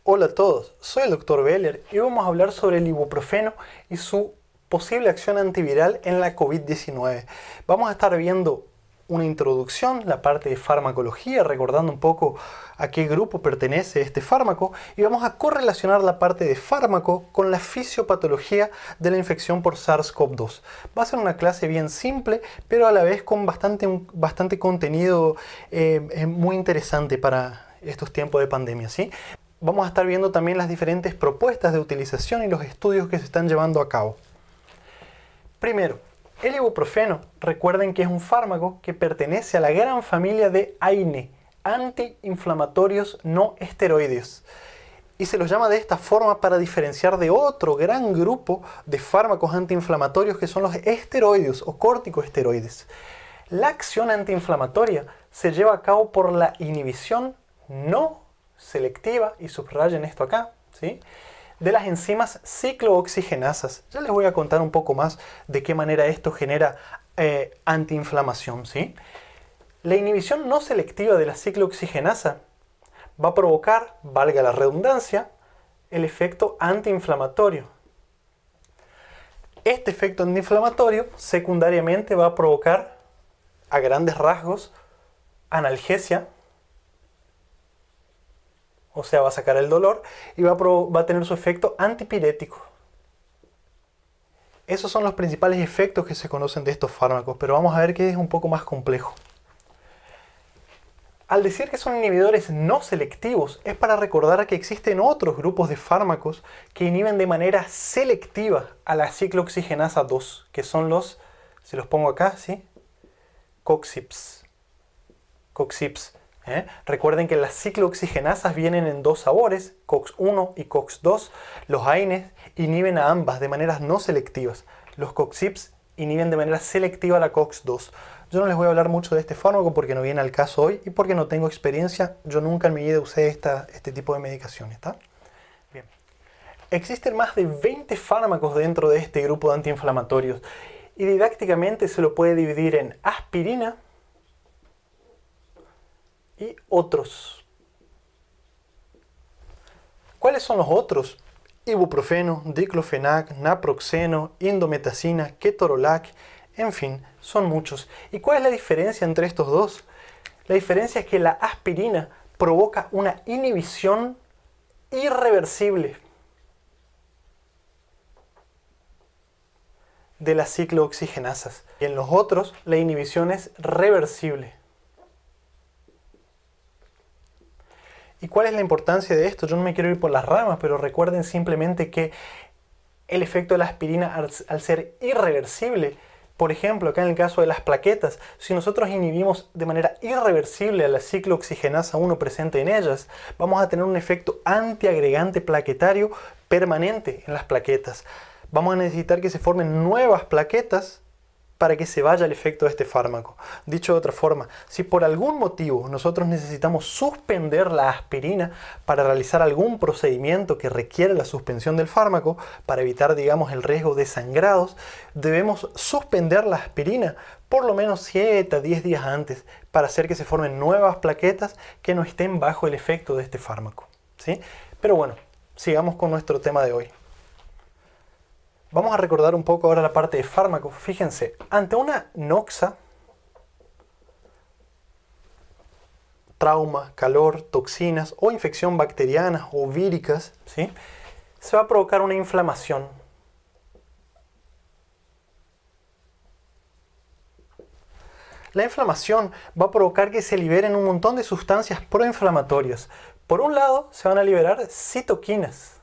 Hola a todos, soy el Dr. Beller y vamos a hablar sobre el ibuprofeno y su posible acción antiviral en la COVID-19. Vamos a estar viendo una introducción, la parte de farmacología, recordando un poco a qué grupo pertenece este fármaco, y vamos a correlacionar la parte de fármaco con la fisiopatología de la infección por SARS-CoV-2. Va a ser una clase bien simple, pero a la vez con bastante contenido muy interesante para estos tiempos de pandemia, ¿sí? Vamos a estar viendo también las diferentes propuestas de utilización y los estudios que se están llevando a cabo. Primero, el ibuprofeno, recuerden que es un fármaco que pertenece a la gran familia de AINE, antiinflamatorios no esteroideos. Y se los llama de esta forma para diferenciar de otro gran grupo de fármacos antiinflamatorios que son los esteroideos o corticosteroides. La acción antiinflamatoria se lleva a cabo por la inhibición no selectiva, y subrayen esto acá, ¿sí?, de las enzimas ciclooxigenasas. Ya les voy a contar un poco más de qué manera esto genera antiinflamación, ¿sí? La inhibición no selectiva de la ciclooxigenasa va a provocar, valga la redundancia, el efecto antiinflamatorio. Este efecto antiinflamatorio secundariamente va a provocar, a grandes rasgos, analgesia, o sea, va a sacar el dolor y va a tener su efecto antipirético. Esos son los principales efectos que se conocen de estos fármacos, pero vamos a ver que es un poco más complejo. Al decir que son inhibidores no selectivos, es para recordar que existen otros grupos de fármacos que inhiben de manera selectiva a la ciclooxigenasa 2, que son los, si los pongo acá, ¿sí?, COX-CYPs. Recuerden que las ciclooxigenasas vienen en dos sabores, COX-1 y COX-2. Los AINES inhiben a ambas de maneras no selectivas. Los COX-CYPs inhiben de manera selectiva la COX-2. Yo no les voy a hablar mucho de este fármaco porque no viene al caso hoy y porque no tengo experiencia. Yo nunca en mi vida usé este tipo de medicaciones, ¿está? Bien. Existen más de 20 fármacos dentro de este grupo de antiinflamatorios y didácticamente se lo puede dividir en aspirina y otros. ¿Cuáles son los otros? Ibuprofeno, diclofenac, naproxeno, indometacina, ketorolac, en fin, son muchos. ¿Y cuál es la diferencia entre estos dos? La diferencia es que la aspirina provoca una inhibición irreversible de las ciclooxigenasas. Y en los otros, la inhibición es reversible. ¿Y cuál es la importancia de esto? Yo no me quiero ir por las ramas, pero recuerden simplemente que el efecto de la aspirina, al ser irreversible, por ejemplo, acá en el caso de las plaquetas, si nosotros inhibimos de manera irreversible a la ciclooxigenasa 1 presente en ellas, vamos a tener un efecto antiagregante plaquetario permanente en las plaquetas. Vamos a necesitar que se formen nuevas plaquetas para que se vaya el efecto de este fármaco. Dicho de otra forma, si por algún motivo nosotros necesitamos suspender la aspirina para realizar algún procedimiento que requiere la suspensión del fármaco, para evitar, digamos, el riesgo de sangrados, debemos suspender la aspirina por lo menos 7 a 10 días antes para hacer que se formen nuevas plaquetas que no estén bajo el efecto de este fármaco, ¿sí? Pero bueno, sigamos con nuestro tema de hoy. Vamos a recordar un poco ahora la parte de fármacos. Fíjense, ante una noxa, trauma, calor, toxinas o infección bacterianas o víricas, ¿sí?, se va a provocar una inflamación. La inflamación va a provocar que se liberen un montón de sustancias proinflamatorias. Por un lado, se van a liberar citoquinas.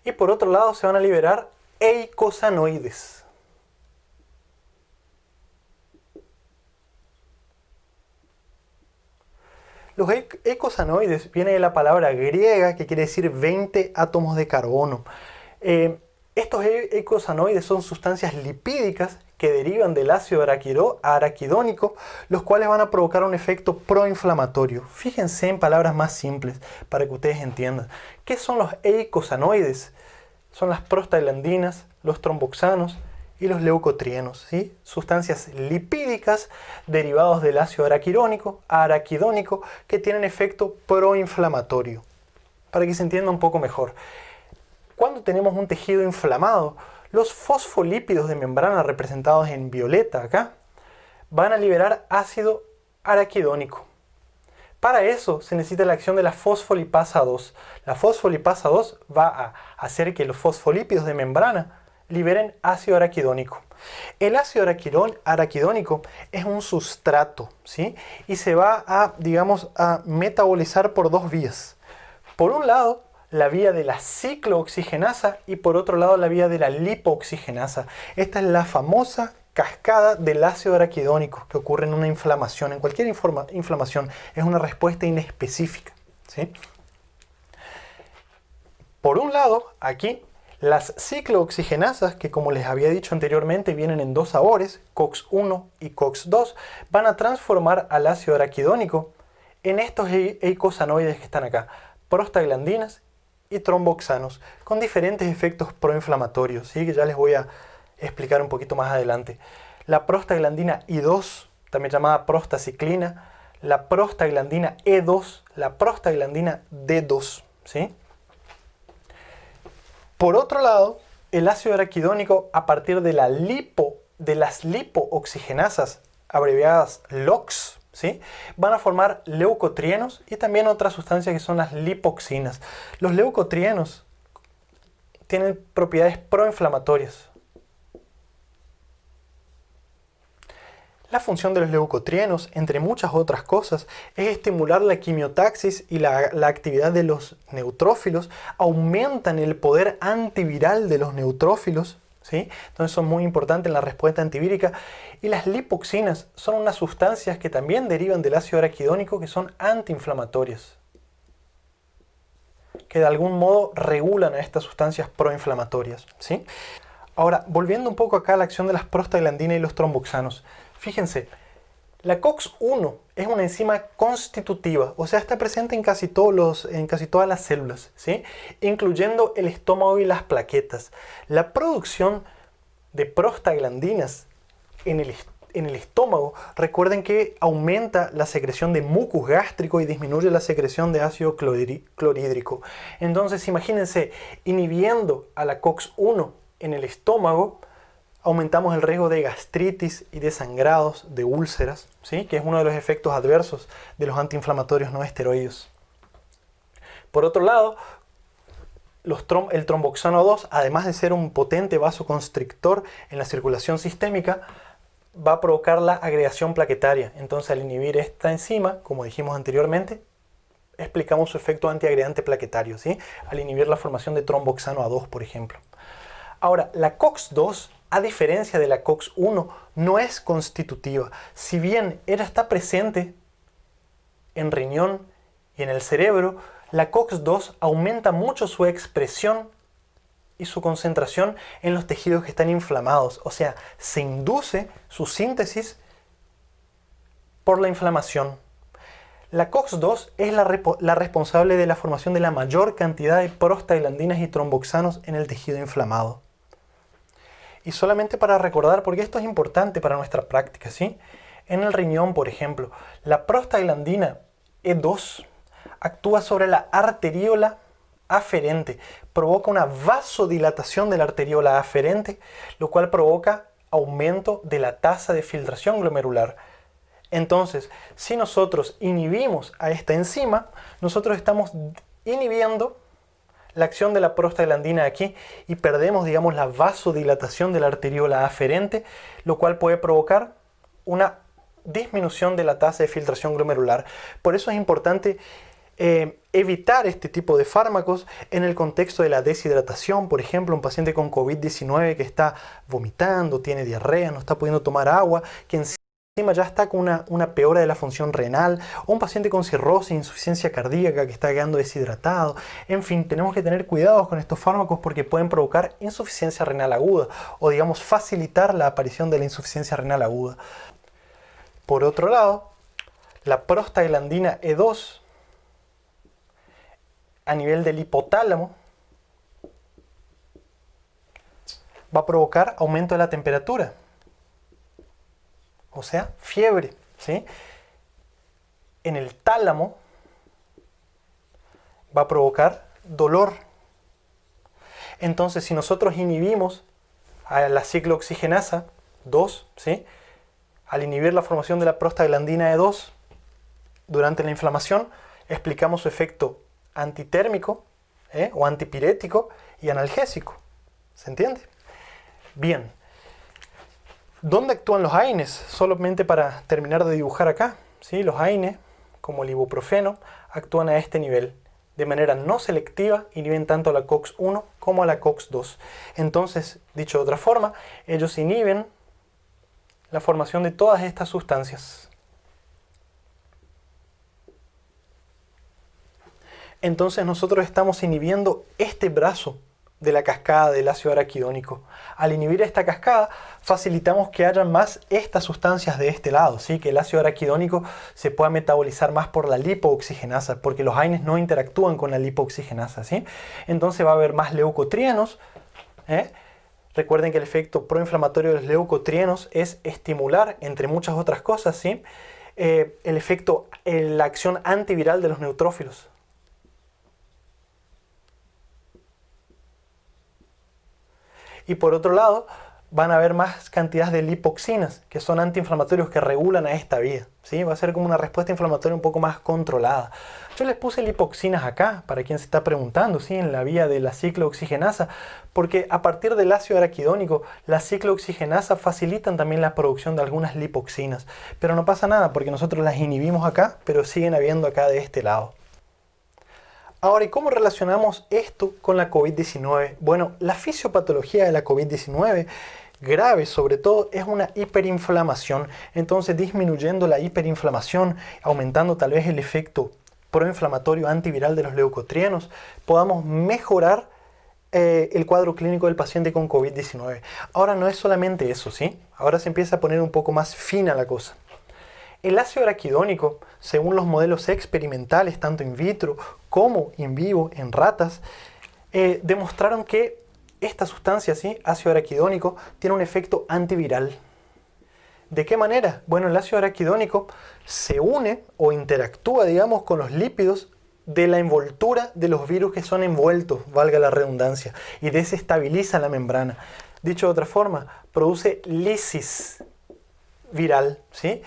Y por otro lado se van a liberar eicosanoides. Los eicosanoides viene de la palabra griega que quiere decir 20 átomos de carbono. Estos eicosanoides son sustancias lipídicas que derivan del ácido araquidónico, los cuales van a provocar un efecto proinflamatorio. Fíjense en palabras más simples para que ustedes entiendan. ¿Qué son los eicosanoides? Son las prostaglandinas, los tromboxanos y los leucotrienos, ¿sí? Sustancias lipídicas derivados del ácido araquidónico que tienen efecto proinflamatorio. Para que se entienda un poco mejor. Cuando tenemos un tejido inflamado, los fosfolípidos de membrana representados en violeta acá van a liberar ácido araquidónico. Para eso se necesita la acción de la fosfolipasa 2. La fosfolipasa 2 va a hacer que los fosfolípidos de membrana liberen ácido araquidónico. El ácido araquidónico es un sustrato, ¿sí? Y se va a, digamos, a metabolizar por dos vías. Por un lado, la vía de la ciclooxigenasa y por otro lado la vía de la lipooxigenasa. Esta es la famosa cascada del ácido araquidónico que ocurre en una inflamación, en cualquier inflamación. Es una respuesta inespecífica, ¿sí? Por un lado, aquí, las ciclooxigenasas, que como les había dicho anteriormente, vienen en dos sabores, COX-1 y COX-2, van a transformar al ácido araquidónico en estos eicosanoides que están acá, prostaglandinas y tromboxanos, con diferentes efectos proinflamatorios, ¿sí? Que ya les voy a explicar un poquito más adelante. La prostaglandina I2, también llamada prostaciclina, la prostaglandina E2, la prostaglandina D2, ¿sí? Por otro lado, el ácido araquidónico, a partir de las lipooxigenasas, abreviadas LOX, ¿sí? Van a formar leucotrienos y también otras sustancias que son las lipoxinas. Los leucotrienos tienen propiedades proinflamatorias. La función de los leucotrienos, entre muchas otras cosas, es estimular la quimiotaxis y la actividad de los neutrófilos, aumentan el poder antiviral de los neutrófilos, ¿sí? Entonces son muy importantes en la respuesta antivírica. Y las lipoxinas son unas sustancias que también derivan del ácido araquidónico que son antiinflamatorias, que de algún modo regulan a estas sustancias proinflamatorias, ¿sí? Ahora, volviendo un poco acá a la acción de las prostaglandinas y los tromboxanos. Fíjense, la COX-1 es una enzima constitutiva, o sea, está presente en casi todas las células, ¿sí? Incluyendo el estómago y las plaquetas. La producción de prostaglandinas en el estómago, recuerden que aumenta la secreción de mucus gástrico y disminuye la secreción de ácido clorhídrico. Entonces, imagínense, inhibiendo a la COX-1 en el estómago, aumentamos el riesgo de gastritis y de sangrados, de úlceras, ¿sí? Que es uno de los efectos adversos de los antiinflamatorios no esteroides. Por otro lado, el tromboxano 2, además de ser un potente vasoconstrictor en la circulación sistémica, va a provocar la agregación plaquetaria. Entonces, al inhibir esta enzima, como dijimos anteriormente, explicamos su efecto antiagregante plaquetario, ¿sí? Al inhibir la formación de tromboxano A2, por ejemplo. Ahora, la COX-2, a diferencia de la COX-1, no es constitutiva. Si bien ella está presente en riñón y en el cerebro, la COX-2 aumenta mucho su expresión y su concentración en los tejidos que están inflamados. O sea, se induce su síntesis por la inflamación. La COX-2 es la responsable de la formación de la mayor cantidad de prostaglandinas y tromboxanos en el tejido inflamado. Y solamente para recordar, porque esto es importante para nuestra práctica, ¿sí? En el riñón, por ejemplo, la prostaglandina E2 actúa sobre la arteriola aferente, provoca una vasodilatación de la arteriola aferente, lo cual provoca aumento de la tasa de filtración glomerular. Entonces, si nosotros inhibimos a esta enzima, nosotros estamos inhibiendo la acción de la prostaglandina aquí y perdemos, digamos, la vasodilatación de la arteriola aferente, lo cual puede provocar una disminución de la tasa de filtración glomerular. Por eso es importante evitar este tipo de fármacos en el contexto de la deshidratación. Por ejemplo, un paciente con COVID-19 que está vomitando, tiene diarrea, no está pudiendo tomar agua, que encima ya está con una peora de la función renal, o un paciente con cirrosis, insuficiencia cardíaca que está quedando deshidratado. En fin, tenemos que tener cuidados con estos fármacos porque pueden provocar insuficiencia renal aguda o, digamos, facilitar la aparición de la insuficiencia renal aguda. Por otro lado, la prostaglandina E2 a nivel del hipotálamo va a provocar aumento de la temperatura, o sea, fiebre, ¿sí? En el tálamo va a provocar dolor. Entonces, si nosotros inhibimos a la ciclooxigenasa 2, ¿sí? Al inhibir la formación de la prostaglandina E2 durante la inflamación, explicamos su efecto antitérmico, o antipirético y analgésico. ¿Se entiende? Bien. ¿Dónde actúan los AINES? Solamente para terminar de dibujar acá, ¿sí? Los AINES, como el ibuprofeno, actúan a este nivel. De manera no selectiva, inhiben tanto a la COX-1 como a la COX-2. Entonces, dicho de otra forma, ellos inhiben la formación de todas estas sustancias. Entonces nosotros estamos inhibiendo este brazo de la cascada del ácido araquidónico. Al inhibir esta cascada, facilitamos que haya más estas sustancias de este lado, ¿sí? Que el ácido araquidónico se pueda metabolizar más por la lipooxigenasa, porque los AINES no interactúan con la lipooxigenasa, ¿sí? Entonces va a haber más leucotrienos, Recuerden que el efecto proinflamatorio de los leucotrienos es estimular, entre muchas otras cosas, ¿sí? La acción antiviral de los neutrófilos. Y por otro lado, van a haber más cantidades de lipoxinas, que son antiinflamatorios que regulan a esta vía, ¿sí? Va a ser como una respuesta inflamatoria un poco más controlada. Yo les puse lipoxinas acá, para quien se está preguntando, ¿sí? En la vía de la ciclooxigenasa, porque a partir del ácido araquidónico, la ciclooxigenasa facilitan también la producción de algunas lipoxinas. Pero no pasa nada, porque nosotros las inhibimos acá, pero siguen habiendo acá de este lado. Ahora, ¿y cómo relacionamos esto con la COVID-19? Bueno, la fisiopatología de la COVID-19, grave sobre todo, es una hiperinflamación. Entonces, disminuyendo la hiperinflamación, aumentando tal vez el efecto proinflamatorio antiviral de los leucotrienos, podamos mejorar el cuadro clínico del paciente con COVID-19. Ahora, no es solamente eso, ¿sí? Ahora se empieza a poner un poco más fina la cosa. El ácido araquidónico, según los modelos experimentales, tanto in vitro como in vivo en ratas, demostraron que esta sustancia, ¿sí? Ácido araquidónico, tiene un efecto antiviral. ¿De qué manera? Bueno, el ácido araquidónico se une o interactúa, digamos, con los lípidos de la envoltura de los virus que son envueltos, valga la redundancia, y desestabiliza la membrana. Dicho de otra forma, produce lisis viral, ¿sí?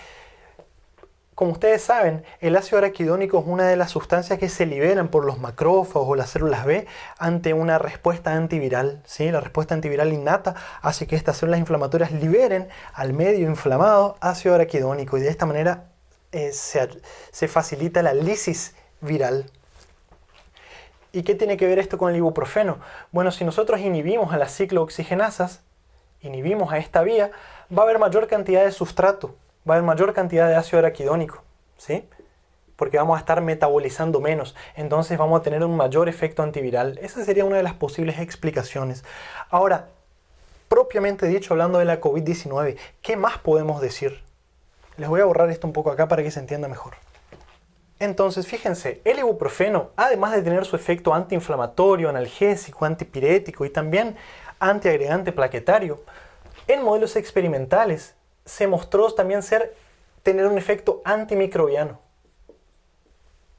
Como ustedes saben, el ácido araquidónico es una de las sustancias que se liberan por los macrófagos o las células B ante una respuesta antiviral, ¿sí? La respuesta antiviral innata hace que estas células inflamatorias liberen al medio inflamado ácido araquidónico y de esta manera se facilita la lisis viral. ¿Y qué tiene que ver esto con el ibuprofeno? Bueno, si nosotros inhibimos a las ciclooxigenasas, inhibimos a esta vía, va a haber mayor cantidad de sustrato, va a haber mayor cantidad de ácido araquidónico, ¿sí? Porque vamos a estar metabolizando menos, entonces vamos a tener un mayor efecto antiviral. Esa sería una de las posibles explicaciones. Ahora, propiamente dicho, hablando de la COVID-19, ¿qué más podemos decir? Les voy a borrar esto un poco acá para que se entienda mejor. Entonces, fíjense, el ibuprofeno, además de tener su efecto antiinflamatorio, analgésico, antipirético y también antiagregante plaquetario, en modelos experimentales se mostró también tener un efecto antimicrobiano.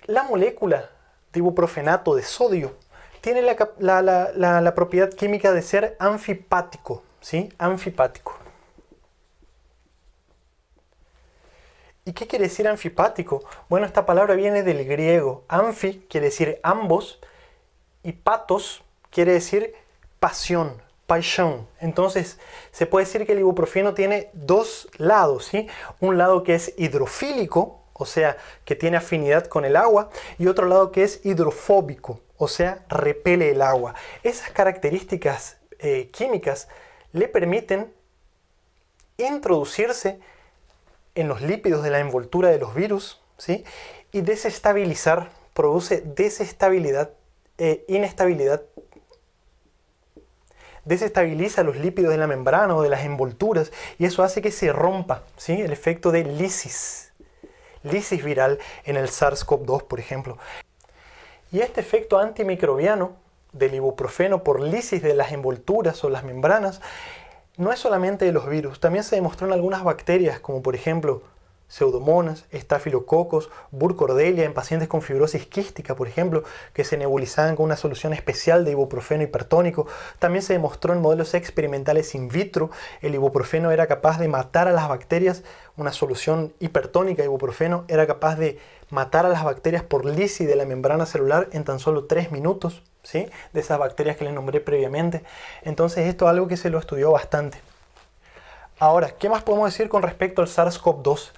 La molécula de ibuprofenato de sodio tiene la propiedad química de ser anfipático, ¿sí? Anfipático. ¿Y qué quiere decir anfipático? Bueno, esta palabra viene del griego. Anfi quiere decir ambos y patos quiere decir pasión. Entonces, se puede decir que el ibuprofeno tiene dos lados, ¿sí? Un lado que es hidrofílico, o sea, que tiene afinidad con el agua, y otro lado que es hidrofóbico, o sea, repele el agua. Esas características químicas le permiten introducirse en los lípidos de la envoltura de los virus, ¿sí? Y desestabilizar, produce desestabilidad, inestabilidad. Desestabiliza los lípidos de la membrana o de las envolturas y eso hace que se rompa, ¿sí? El efecto de lisis viral en el SARS-CoV-2, por ejemplo. Y este efecto antimicrobiano del ibuprofeno por lisis de las envolturas o las membranas no es solamente de los virus, también se demostró en algunas bacterias, como por ejemplo Pseudomonas, Staphylococcus, Burkholderia en pacientes con fibrosis quística, por ejemplo, que se nebulizaban con una solución especial de ibuprofeno hipertónico. También se demostró en modelos experimentales in vitro, el ibuprofeno era capaz de matar a las bacterias, una solución hipertónica de ibuprofeno era capaz de matar a las bacterias por lisis de la membrana celular en tan solo 3 minutos, ¿sí? De esas bacterias que les nombré previamente. Entonces esto es algo que se lo estudió bastante. Ahora, ¿qué más podemos decir con respecto al SARS-CoV-2?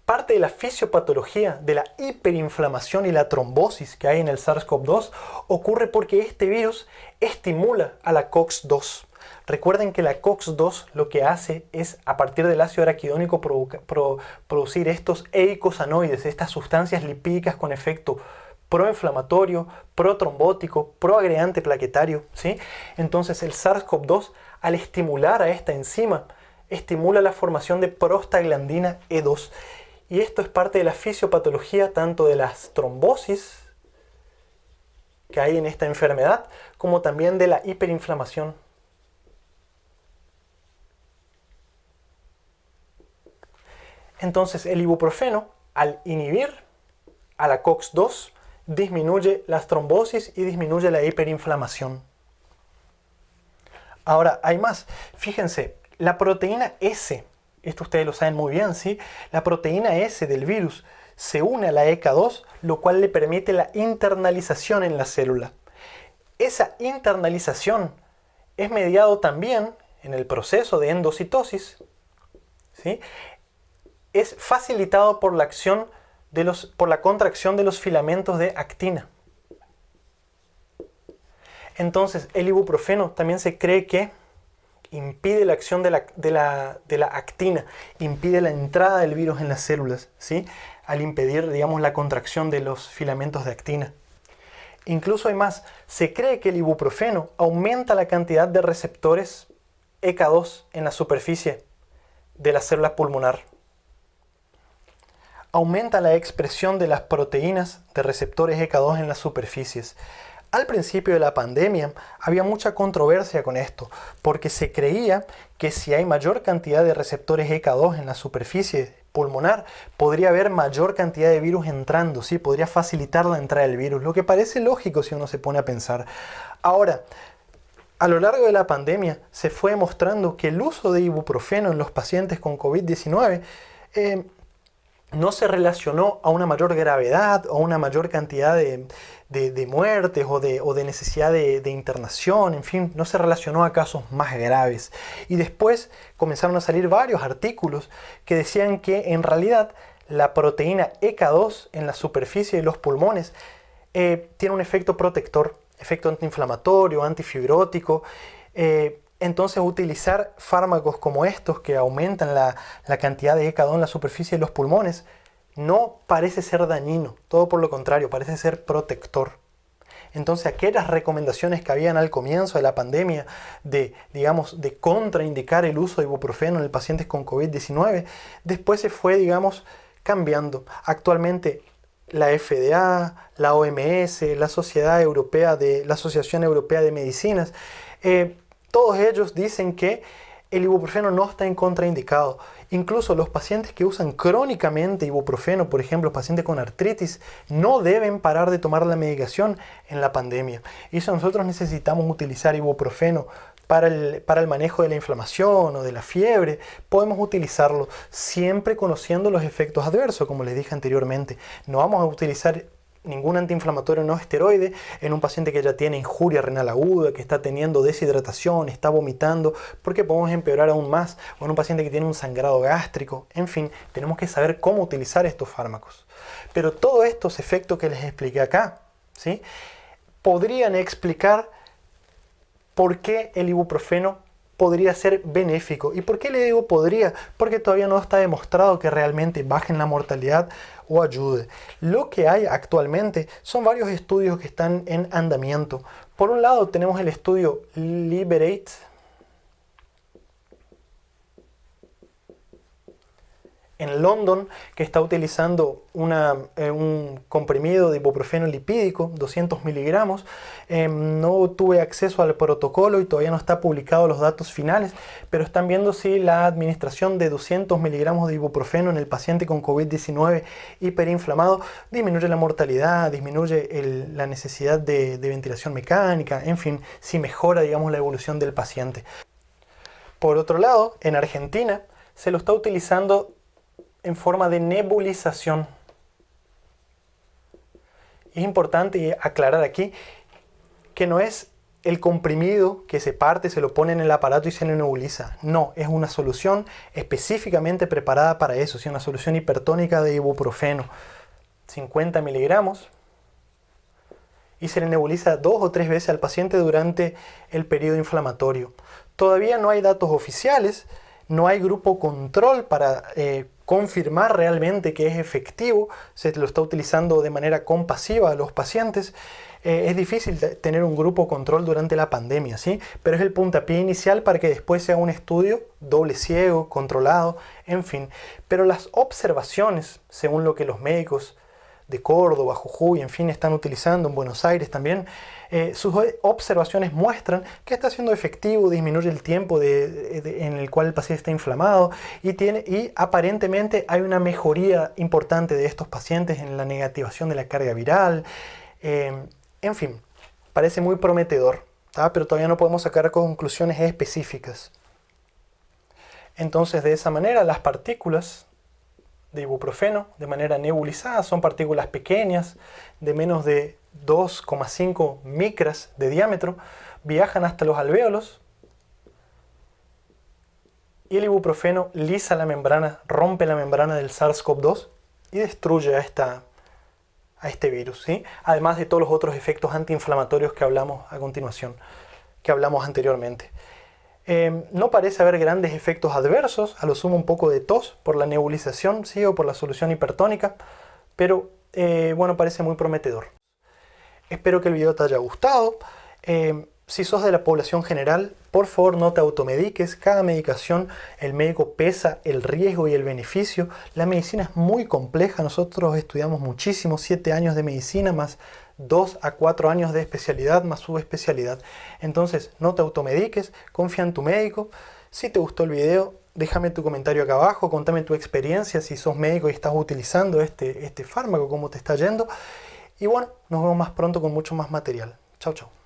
Parte de la fisiopatología de la hiperinflamación y la trombosis que hay en el SARS-CoV-2 ocurre porque este virus estimula a la COX-2. Recuerden que la COX-2 lo que hace es, a partir del ácido araquidónico, producir estos eicosanoides, estas sustancias lipídicas con efecto proinflamatorio, protrombótico, proagregante plaquetario, ¿sí? Entonces el SARS-CoV-2, al estimular a esta enzima, estimula la formación de prostaglandina E2. Y esto es parte de la fisiopatología tanto de las trombosis que hay en esta enfermedad, como también de la hiperinflamación. Entonces el ibuprofeno, al inhibir a la COX-2, disminuye las trombosis y disminuye la hiperinflamación. Ahora, hay más. Fíjense, la proteína S, esto ustedes lo saben muy bien, ¿sí? La proteína S del virus se une a la ECA2, lo cual le permite la internalización en la célula. Esa internalización es mediado también en el proceso de endocitosis, ¿sí? Es facilitado por la acción por la contracción de los filamentos de actina. Entonces, el ibuprofeno también se cree que impide la acción de la actina, impide la entrada del virus en las células, ¿sí? Al impedir, digamos, la contracción de los filamentos de actina. Incluso hay más, se cree que el ibuprofeno aumenta la cantidad de receptores ECA2 en la superficie de la célula pulmonar. Aumenta la expresión de las proteínas de receptores ECA2 en las superficies. Al principio de la pandemia había mucha controversia con esto, porque se creía que si hay mayor cantidad de receptores ECA2 en la superficie pulmonar, podría haber mayor cantidad de virus entrando, ¿sí? Podría facilitar la entrada del virus, lo que parece lógico si uno se pone a pensar. Ahora, a lo largo de la pandemia se fue demostrando que el uso de ibuprofeno en los pacientes con COVID-19 no se relacionó a una mayor gravedad o a una mayor cantidad de muertes o de necesidad de internación, en fin, no se relacionó a casos más graves. Y después comenzaron a salir varios artículos que decían que en realidad la proteína ECA2 en la superficie de los pulmones tiene un efecto protector, efecto antiinflamatorio, antifibrótico. Entonces utilizar fármacos como estos que aumentan la cantidad de ECA2 en la superficie de los pulmones no parece ser dañino, todo por lo contrario, parece ser protector. Entonces aquellas recomendaciones que habían al comienzo de la pandemia de contraindicar el uso de ibuprofeno en pacientes con COVID-19, después se fue, cambiando. Actualmente la FDA, la OMS, la Asociación Europea de Medicinas, todos ellos dicen que el ibuprofeno no está contraindicado. Incluso los pacientes que usan crónicamente ibuprofeno, por ejemplo, pacientes con artritis, no deben parar de tomar la medicación en la pandemia. Y si nosotros necesitamos utilizar ibuprofeno para el manejo de la inflamación o de la fiebre, podemos utilizarlo siempre conociendo los efectos adversos, como les dije anteriormente. No vamos a utilizar ningún antiinflamatorio no esteroide en un paciente que ya tiene injuria renal aguda, que está teniendo deshidratación, está vomitando, porque podemos empeorar aún más, o en un paciente que tiene un sangrado gástrico. En fin, tenemos que saber cómo utilizar estos fármacos. Pero todos estos efectos que les expliqué acá, ¿sí?, podrían explicar por qué el ibuprofeno podría ser benéfico. ¿Y por qué le digo podría? Porque todavía no está demostrado que realmente bajen la mortalidad o ayude. Lo que hay actualmente son varios estudios que están en andamiento. Por un lado tenemos el estudio Liberate. en London que está utilizando un comprimido de ibuprofeno lipídico, 200 miligramos. No tuve acceso al protocolo y todavía no está publicado los datos finales, pero están viendo si la administración de 200 miligramos de ibuprofeno en el paciente con COVID-19 hiperinflamado disminuye la mortalidad, disminuye la necesidad de ventilación mecánica, en fin, si mejora, digamos, la evolución del paciente. Por otro lado, en Argentina se lo está utilizando en forma de nebulización. Es importante aclarar aquí que no es el comprimido que se parte, se lo pone en el aparato y se le nebuliza. No, es una solución específicamente preparada para eso, es una solución hipertónica de ibuprofeno. 50 miligramos y se le nebuliza 2 o 3 veces al paciente durante el periodo inflamatorio. Todavía no hay datos oficiales, no hay grupo control para confirmar realmente que es efectivo, se lo está utilizando de manera compasiva a los pacientes. Es difícil tener un grupo control durante la pandemia, ¿sí? Pero es el puntapié inicial para que después se haga un estudio doble ciego, controlado, en fin. Pero las observaciones, según lo que los médicos de Córdoba, Jujuy, en fin, están utilizando en Buenos Aires también, sus observaciones muestran que está siendo efectivo, disminuye el tiempo en el cual el paciente está inflamado y aparentemente hay una mejoría importante de estos pacientes en la negativación de la carga viral. En fin, parece muy prometedor, ¿tá? Pero todavía no podemos sacar conclusiones específicas. Entonces, de esa manera, las partículas de ibuprofeno de manera nebulizada son partículas pequeñas de menos de 2,5 micras de diámetro, viajan hasta los alvéolos y el ibuprofeno lisa la membrana, rompe la membrana del SARS-CoV-2 y destruye a este virus, ¿sí? Además de todos los otros efectos antiinflamatorios que hablamos a continuación, que hablamos anteriormente. No parece haber grandes efectos adversos, a lo sumo un poco de tos por la nebulización, ¿sí? O por la solución hipertónica, pero bueno, parece muy prometedor. Espero que el video te haya gustado. Si sos de la población general, por favor no te automediques. Cada medicación, el médico pesa el riesgo y el beneficio. La medicina es muy compleja. Nosotros estudiamos muchísimo, 7 años de medicina más 2 a 4 años de especialidad más subespecialidad. Entonces, no te automediques, confía en tu médico. Si te gustó el video, déjame tu comentario acá abajo, contame tu experiencia, si sos médico y estás utilizando este fármaco, cómo te está yendo. Y bueno, nos vemos más pronto con mucho más material. Chau, chau.